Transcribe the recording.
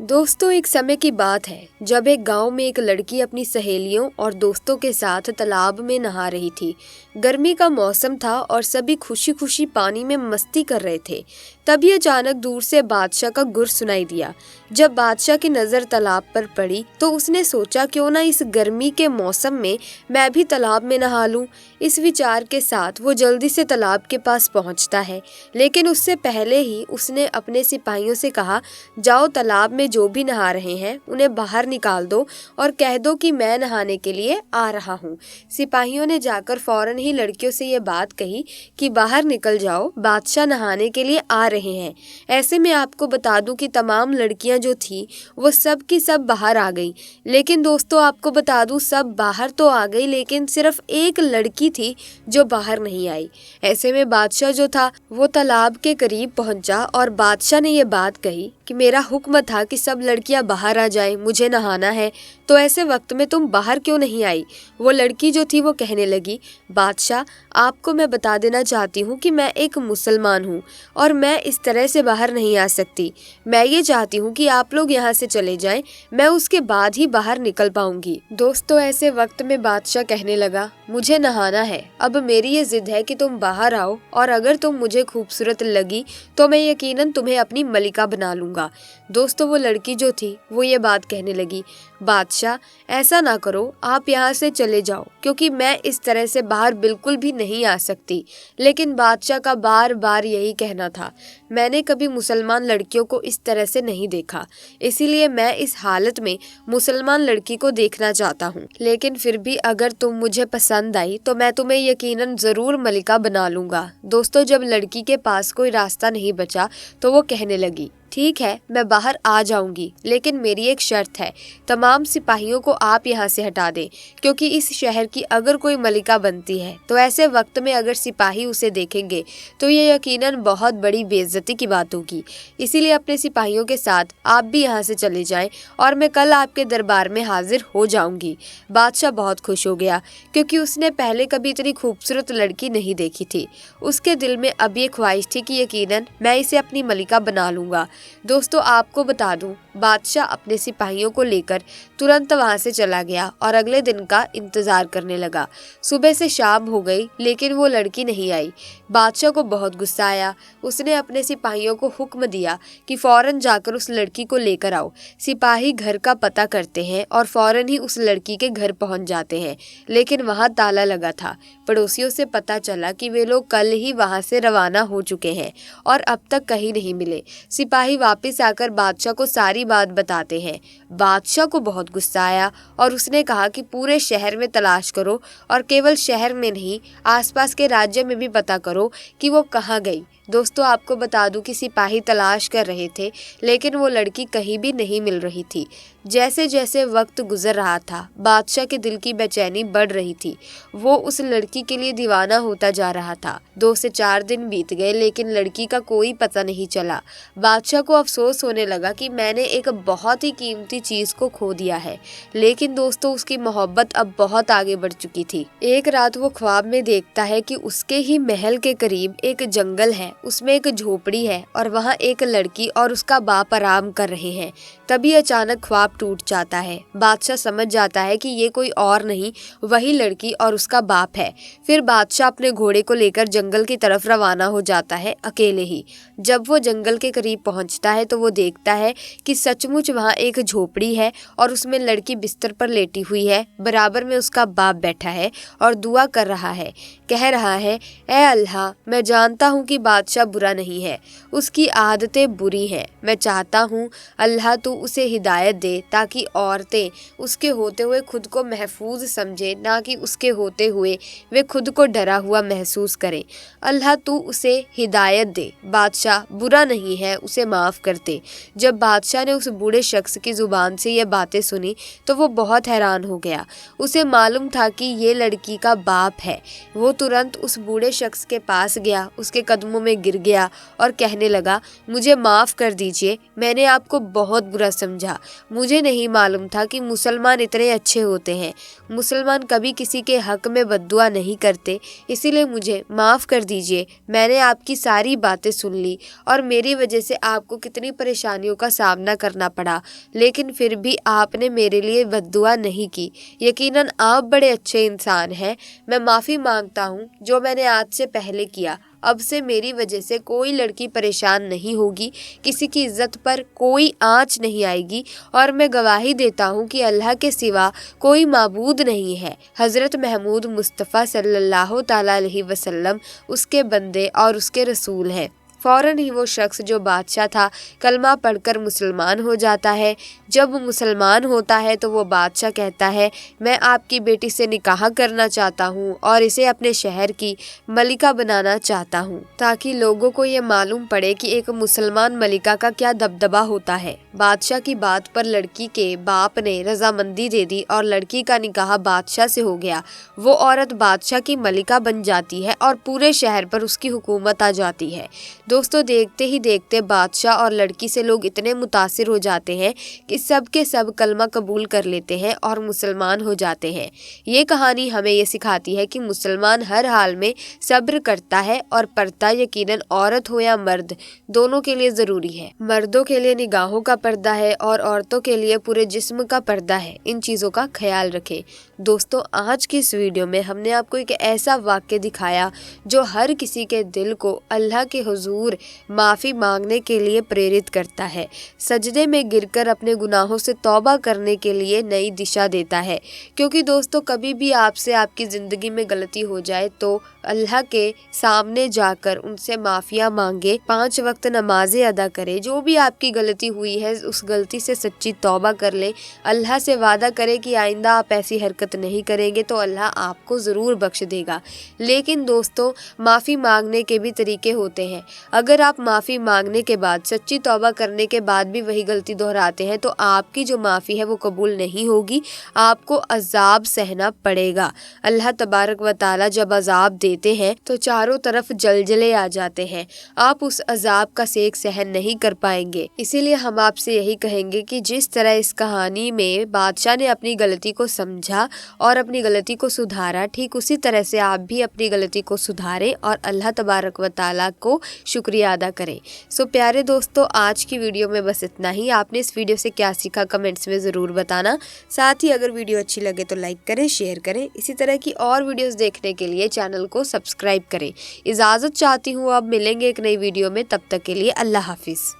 दोस्तों, एक समय की बात है जब एक गांव में एक लड़की अपनी सहेलियों और दोस्तों के साथ तालाब में नहा रही थी। गर्मी का मौसम था और सभी खुशी खुशी पानी में मस्ती कर रहे थे। तभी अचानक दूर से बादशाह का गुर सुनाई दिया। जब बादशाह की नजर तालाब पर पड़ी तो उसने सोचा, क्यों ना इस गर्मी के मौसम में मैं भी तालाब में नहा लूं। इस विचार के साथ वो जल्दी से तालाब के पास पहुंचता है, लेकिन उससे पहले ही उसने अपने सिपाहियों से कहा, जाओ तालाब में जो भी नहा रहे हैं उन्हें बाहर निकाल दो और कह दो कि मैं नहाने के लिए आ रहा हूँ। सिपाहियों ने जाकर फौरन ही लड़कियों से ये बात कही कि बाहर निकल जाओ, बादशाह नहाने के लिए आ रहे हैं। ऐसे में आपको बता दूं कि तमाम लड़कियां जो थी वो सब की सब बाहर आ गई। लेकिन दोस्तों, आपको बता दूं, सब बाहर तो आ गई लेकिन सिर्फ एक लड़की थी जो बाहर नहीं आई। ऐसे में बादशाह जो था वो तालाब के करीब पहुंचा और बादशाह ने ये बात कही कि मेरा हुक्म था कि सब लड़कियां बाहर आ जाएं, मुझे नहाना है, तो ऐसे वक्त में तुम बाहर क्यों नहीं आई। वो लड़की जो थी वो कहने लगी, बादशाह, आपको मैं बता देना चाहती हूँ कि मैं एक मुसलमान हूँ और मैं इस तरह से बाहर नहीं आ सकती। मैं ये चाहती हूँ कि आप लोग यहाँ से चले जाएं, मैं उसके बाद ही बाहर निकल पाऊंगी। दोस्तों, ऐसे वक्त में बादशाह कहने लगा, मुझे नहाना है, अब मेरी ये जिद है कि तुम बाहर आओ और अगर तुम मुझे खूबसूरत लगी तो मैं यकीनन तुम्हें अपनी मलिका बना लूंगा। दोस्तों, वो लड़की जो थी वो ये बात कहने लगी, बादशाह, ऐसा ना करो, आप यहाँ से चले जाओ क्योंकि मैं इस तरह से बाहर बिल्कुल भी नहीं आ सकती। लेकिन बादशाह का बार बार यही कहना था, मैंने कभी मुसलमान लड़कियों को इस तरह से नहीं देखा, इसीलिए मैं इस हालत में मुसलमान लड़की को देखना चाहता हूँ। लेकिन फिर भी अगर तुम मुझे पसंद आई तो मैं तुम्हें यकीनन जरूर मलिका बना लूंगा। दोस्तों, जब लड़की के पास कोई रास्ता नहीं बचा तो वो कहने लगी, ठीक है, मैं बाहर आ जाऊंगी, लेकिन मेरी एक शर्त है, तमाम सिपाहियों को आप यहाँ से हटा दें क्योंकि इस शहर की अगर कोई मलिका बनती है तो ऐसे वक्त में अगर सिपाही उसे देखेंगे तो ये यकीनन बहुत बड़ी बेइज्जती की बात होगी। इसीलिए अपने सिपाहियों के साथ आप भी यहाँ से चले जाएं और मैं कल आपके दरबार में हाजिर हो जाऊंगी। बादशाह बहुत खुश हो गया क्योंकि उसने पहले कभी इतनी खूबसूरत लड़की नहीं देखी थी। उसके दिल में अब ये ख्वाहिश थी कि यकीनन मैं इसे अपनी मलिका बना लूंगा। दोस्तों, आपको बता दूं, बादशाह अपने सिपाहियों को लेकर तुरंत वहां से चला गया और अगले दिन का इंतजार करने लगा। सुबह से शाम हो गई लेकिन वो लड़की नहीं आई। बादशाह को बहुत गुस्सा आया। उसने अपने सिपाहियों को हुक्म दिया कि फौरन जाकर उस लड़की को लेकर आओ। सिपाही घर का पता करते हैं और फौरन ही उस लड़की के घर पहुंच जाते हैं, लेकिन वहां ताला लगा था। पड़ोसियों से पता चला कि वे लोग कल ही वहां से रवाना हो चुके हैं और अब तक कहीं नहीं मिले। सिपाही वापस आकर बादशाह को सारी बात बताते हैं। बादशाह को बहुत गुस्सा आया और उसने कहा कि पूरे शहर में तलाश करो और केवल शहर में नहीं, आसपास के राज्य में भी पता करो कि वो कहाँ गई। दोस्तों, आपको बता दूं कि सिपाही तलाश कर रहे थे लेकिन वो लड़की कहीं भी नहीं मिल रही थी। जैसे जैसे वक्त गुजर रहा था, बादशाह के दिल की बेचैनी बढ़ रही थी। वो उस लड़की के लिए दीवाना होता जा रहा था। 2 से 4 दिन बीत गए लेकिन लड़की का कोई पता नहीं चला। बादशाह को अफसोस होने लगा कि मैंने एक बहुत ही कीमती चीज को खो दिया है। लेकिन दोस्तों, उसकी मोहब्बत अब बहुत आगे बढ़ चुकी थी। एक रात वो ख्वाब में देखता है कि उसके ही महल के करीब एक जंगल है, उसमें एक झोपड़ी है और वहाँ एक लड़की और उसका बाप आराम कर रहे हैं। तभी अचानक ख्वाब टूट जाता है। बादशाह समझ जाता है कि ये कोई और नहीं, वही लड़की और उसका बाप है। फिर बादशाह अपने घोड़े को लेकर जंगल की तरफ रवाना हो जाता है अकेले ही। जब वो जंगल के करीब पहुंचता है तो वो देखता है कि सचमुच वहाँ एक झोपड़ी है और उसमें लड़की बिस्तर पर लेटी हुई है। बराबर में उसका बाप बैठा है और दुआ कर रहा है, कह रहा है, ऐ अल्लाह, मैं जानता हूँ कि बादशाह बुरा नहीं है, उसकी आदतें बुरी हैं। मैं चाहता हूँ अल्लाह तू उसे हिदायत दे ताकि औरतें उसके होते हुए खुद को महफूज समझे, ना कि उसके होते हुए वे खुद को डरा हुआ महसूस करें। अल्लाह तू उसे हिदायत दे, बादशाह बुरा नहीं है, उसे माफ़ कर दे। जब बादशाह ने उस बूढ़े शख्स की ज़ुबान से ये बातें सुनी तो वो बहुत हैरान हो गया। उसे मालूम था कि ये लड़की का बाप है। वो तुरंत उस बूढ़े शख्स के पास गया, उसके कदमों में गिर गया और कहने लगा, मुझे माफ़ कर दीजिए, मैंने आपको बहुत बुरा समझा। मुझे नहीं मालूम था कि मुसलमान इतने अच्छे होते हैं। मुसलमान कभी किसी के हक में बद्दुआ नहीं करते, इसीलिए मुझे माफ़ कर दीजिए। मैंने आपकी सारी बातें सुन ली और मेरी वजह से आपको आपको कितनी परेशानियों का सामना करना पड़ा, लेकिन फिर भी आपने मेरे लिए बद्दुआ नहीं की। यकीनन आप बड़े अच्छे इंसान हैं। मैं माफ़ी मांगता हूँ जो मैंने आज से पहले किया। अब से मेरी वजह से कोई लड़की परेशान नहीं होगी, किसी की इज्जत पर कोई आँच नहीं आएगी, और मैं गवाही देता हूँ कि अल्लाह के सिवा कोई माबूद नहीं है। हज़रत महमूद मुस्तफ़ा सल्लल्लाहु ताला अलैहि वसल्लम उसके बंदे और उसके रसूल हैं। फ़ौरन ही वो शख्स जो बादशाह था कलमा पढ़कर मुसलमान हो जाता है। जब मुसलमान होता है तो वो बादशाह कहता है, मैं आपकी बेटी से निकाह करना चाहता हूँ और इसे अपने शहर की मलिका बनाना चाहता हूँ, ताकि लोगों को ये मालूम पड़े कि एक मुसलमान मलिका का क्या दबदबा होता है। बादशाह की बात पर लड़की के बाप ने रजामंदी दे दी और लड़की का निकाह बादशाह से हो गया। वो औरत बादशाह की मलिका बन जाती है और पूरे शहर पर उसकी हुकूमत आ जाती है। दोस्तों, देखते ही देखते बादशाह और लड़की से लोग इतने मुतासिर हो जाते हैं कि सब के सब कलमा कबूल कर लेते हैं और मुसलमान हो जाते हैं। ये कहानी हमें ये सिखाती है कि मुसलमान हर हाल में सब्र करता है, और पर्दा यकीनन औरत हो या मर्द, दोनों के लिए ज़रूरी है। मर्दों के लिए निगाहों का पर्दा है और औरतों के लिए पूरे जिस्म का पर्दा है। इन चीज़ों का ख्याल रखें। दोस्तों, आज की इस वीडियो में हमने आपको एक ऐसा वाक्य दिखाया जो हर किसी के दिल को अल्लाह के हुजूर माफ़ी मांगने के लिए प्रेरित करता है, सजदे में गिरकर अपने गुनाहों से तौबा करने के लिए नई दिशा देता है। क्योंकि दोस्तों, कभी भी आपसे आपकी ज़िंदगी में गलती हो जाए तो अल्लाह के सामने जाकर उनसे माफ़िया मांगे, 5 वक्त नमाजें अदा करे, जो भी आपकी गलती हुई है उस गलती से सच्ची तौबा कर ले, अल्लाह से वादा करे कि आइंदा आप ऐसी हरकत नहीं करेंगे तो अल्लाह आपको ज़रूर बख्श देगा। लेकिन दोस्तों, माफ़ी मांगने के भी तरीके होते हैं। अगर आप माफ़ी मांगने के बाद, सच्ची तौबा करने के बाद भी वही गलती दोहराते हैं तो आपकी जो माफ़ी है वो कबूल नहीं होगी, आपको अजाब सहना पड़ेगा। अल्लाह तबारक व ताला जब अजाब देते हैं तो चारों तरफ जलजले आ जाते हैं। आप उस अजाब का सेक सहन नहीं कर पाएंगे। इसीलिए हम आपसे यही कहेंगे कि जिस तरह इस कहानी में बादशाह ने अपनी गलती को समझा और अपनी गलती को सुधारा, ठीक उसी तरह से आप भी अपनी गलती को सुधारें और अल्लाह तबारक व ताला को शुक्रिया अदा करें। सो प्यारे दोस्तों, आज की वीडियो में बस इतना ही। आपने इस वीडियो से क्या सीखा कमेंट्स में ज़रूर बताना। साथ ही अगर वीडियो अच्छी लगे तो लाइक करें, शेयर करें। इसी तरह की और वीडियोस देखने के लिए चैनल को सब्सक्राइब करें। इजाज़त चाहती हूँ, अब मिलेंगे एक नई वीडियो में। तब तक के लिए अल्लाह हाफिज़।